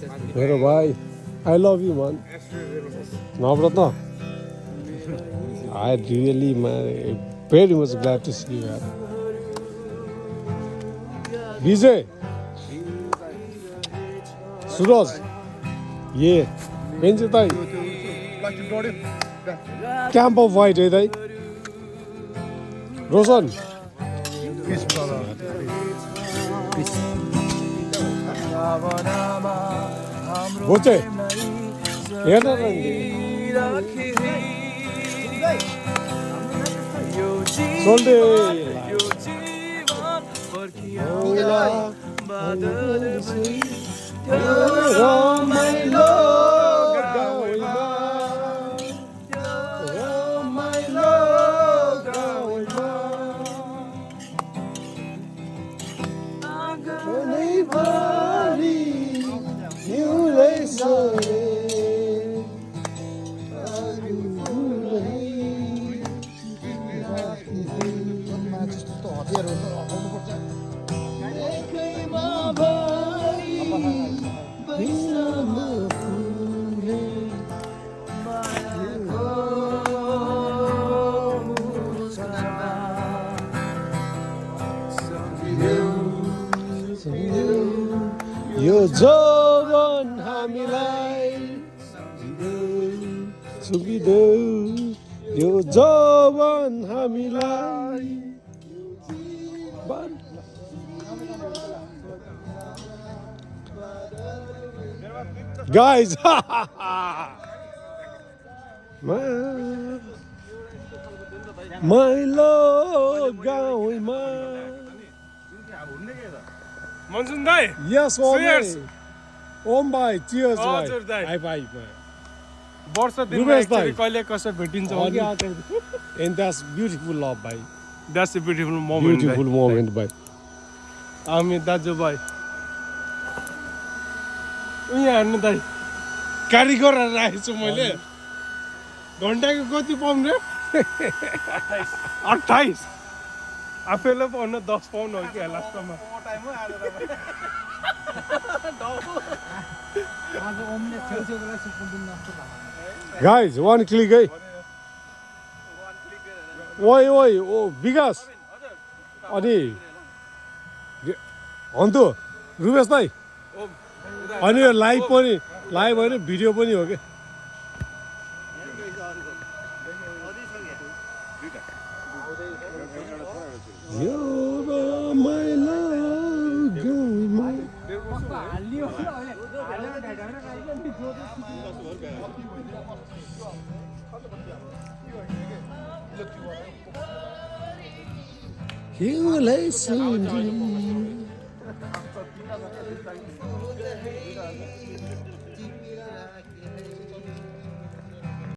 Hello, bye. I love you, man. Navratna, I really, man, very much glad to see you, man. Vijay, Suraj, yeah, Benji Thai, Camp of Wight, eh, Thai? Roshan, Peace, brother. Peace. Boche, हेर्न रङ्गी सोल्डे रमाइलो गाउँमा रमाइलो गाउँमा भरि हिउँलै सरे यो जवान हामीलाई सुविदेऊ यो जवान हामीलाई Guys, माइलो गाउँमा Monsoon Dai. Yes, Cheers. Om bhai, cheers bhai. हजुर दाइ Bye bye. वर्ष दिनमा रुपेश दाइ। एकचोटि कहिले कसो भेटिन्छ And that's beautiful love, bhai. That's a beautiful moment Beautiful moment, bhai. हामी दाजुभाइ यहाँ हेर्नु दाइ कारिगर राखेको छु मैले घन्टाको कति पाउन्ड रे 28 आफैले पाउन 10 पाउन्ड हो क्या लास्टमा Guys, one click, hey. Oi, oi, oh, Vikas. अनि अन्त रुपेश दाइ अनि यो लाइभ पनि लाइभ होइन भिडियो पनि हो कि यो रमाइलो गाउँमा हिउँलै सम्झिनु